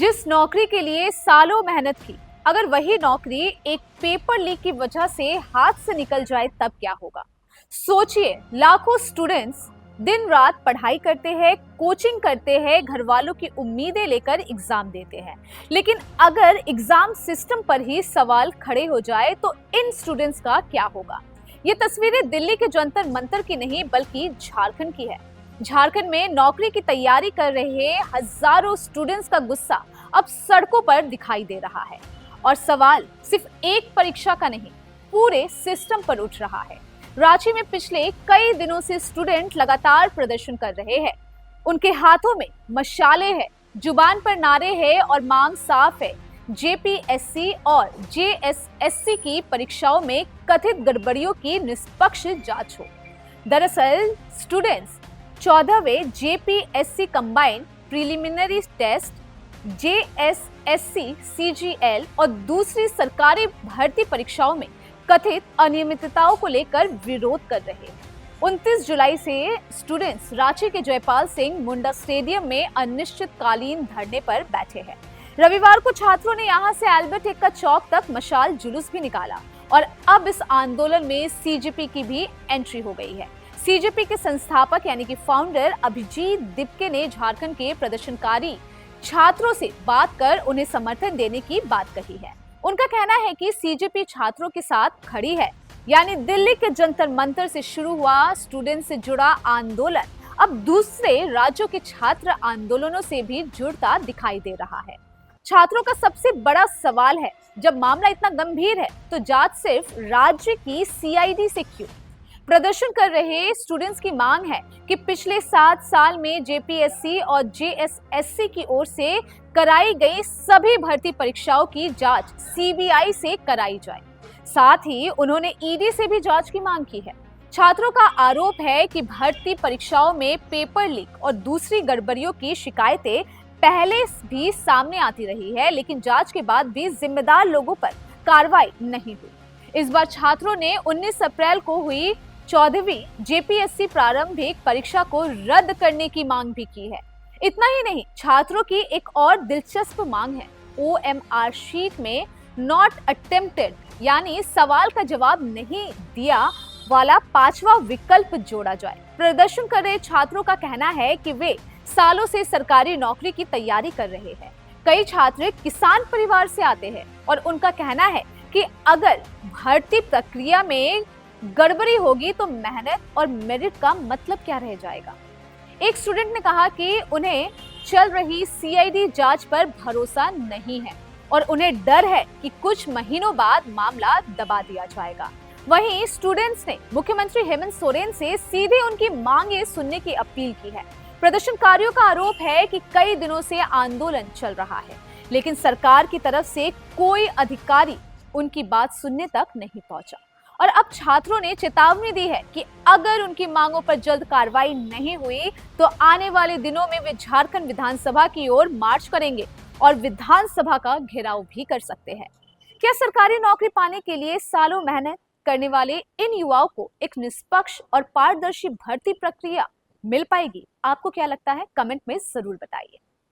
जिस नौकरी के लिए सालों मेहनत की, अगर वही नौकरी एक पेपर लीक की वजह से हाथ से निकल जाए तब क्या होगा। सोचिए, लाखों स्टूडेंट्स दिन रात पढ़ाई करते हैं, कोचिंग करते हैं, घर वालों की उम्मीदें लेकर एग्जाम देते हैं, लेकिन अगर एग्जाम सिस्टम पर ही सवाल खड़े हो जाए तो इन स्टूडेंट्स का क्या होगा। ये तस्वीरें दिल्ली के जंतर मंतर की नहीं बल्कि झारखंड की है। झारखंड में नौकरी की तैयारी कर रहे हजारों स्टूडेंट्स का गुस्सा अब सड़कों पर दिखाई दे रहा है और सवाल सिर्फ एक परीक्षा का नहीं, पूरे सिस्टम पर उठ रहा है। रांची में पिछले कई दिनों से स्टूडेंट लगातार प्रदर्शन कर रहे हैं। उनके हाथों में मशाले हैं, जुबान पर नारे हैं और मांग साफ है, जेपीएससी और जेएसएससी की परीक्षाओं में कथित गड़बड़ियों की निष्पक्ष जांच हो। दरअसल स्टूडेंट्स 14वें JPSC combined preliminary test, JSSC CGL और दूसरी सरकारी भर्ती परीक्षाओं में कथित अनियमितताओं को लेकर विरोध कर रहे हैं। 29 जुलाई से स्टूडेंट्स रांची के जयपाल सिंह मुंडा स्टेडियम में अनिश्चितकालीन धरने पर बैठे हैं। रविवार को छात्रों ने यहां से अल्बर्ट एक्का चौक तक मशाल जुलूस भी निकाला और अब इस आंदोलन में सीजेपी की भी एंट्री हो गई है। सीजेपी के संस्थापक यानी कि फाउंडर अभिजीत दिपके ने झारखंड के प्रदर्शनकारी छात्रों से बात कर उन्हें समर्थन देने की बात कही है। उनका कहना है कि सीजेपी छात्रों के साथ खड़ी है, यानी दिल्ली के जंतर मंतर से शुरू हुआ स्टूडेंट से जुड़ा आंदोलन अब दूसरे राज्यों के छात्र आंदोलनों से भी जुड़ता दिखाई दे रहा है। छात्रों का सबसे बड़ा सवाल है, जब मामला इतना गंभीर है तो जांच सिर्फ राज्य की सीआईडी से क्यों। प्रदर्शन कर रहे स्टूडेंट्स की मांग है कि पिछले 7 साल में जेपीएससी और जेएसएससी की ओर से कराई गई सभी भर्ती परीक्षाओं की जांच सीबीआई से कराई जाए। साथ ही उन्होंने ईडी से भी जांच की मांग की है। छात्रों का आरोप है कि भर्ती परीक्षाओं में पेपर लीक और दूसरी गड़बड़ियों की शिकायतें पहले भी सामने आती रही है, लेकिन जांच के बाद भी जिम्मेदार लोगों पर कार्रवाई नहीं हुई। इस बार छात्रों ने 19 अप्रैल को हुई 14वीं जेपीएससी प्रारंभिक परीक्षा को रद्द करने की मांग भी की है। इतना ही नहीं, छात्रों की एक और दिलचस्प मांग है, ओएमआर शीट में नॉट अटेम्प्टेड यानी सवाल का जवाब नहीं दिया वाला 5वां विकल्प जोड़ा जाए। प्रदर्शन कर रहे छात्रों का कहना है कि वे सालों से सरकारी नौकरी की तैयारी कर रहे हैं। कई छात्र किसान परिवार से आते हैं और उनका कहना है कि अगर भर्ती प्रक्रिया में गड़बड़ी होगी तो मेहनत और मेरिट का मतलब क्या रह जाएगा। एक स्टूडेंट ने कहा कि उन्हें चल रही सीआईडी जांच पर भरोसा नहीं है और उन्हें डर है कि कुछ महीनों बाद मामला दबा दिया जाएगा। वहीं स्टूडेंट्स ने मुख्यमंत्री हेमंत सोरेन से सीधे उनकी मांगे सुनने की अपील की है। प्रदर्शनकारियों का आरोप है कि कई दिनों से आंदोलन चल रहा है, लेकिन सरकार की तरफ से कोई अधिकारी उनकी बात सुनने तक नहीं पहुंचा और अब छात्रों ने चेतावनी दी है कि अगर उनकी मांगों पर जल्द कार्रवाई नहीं हुई तो आने वाले दिनों में वे झारखंड विधानसभा की ओर मार्च करेंगे और विधानसभा का घेराव भी कर सकते हैं। क्या सरकारी नौकरी पाने के लिए सालों मेहनत करने वाले इन युवाओं को एक निष्पक्ष और पारदर्शी भर्ती प्रक्रिया मिल पाएगी? आपको क्या लगता है? कमेंट में जरूर बताइए।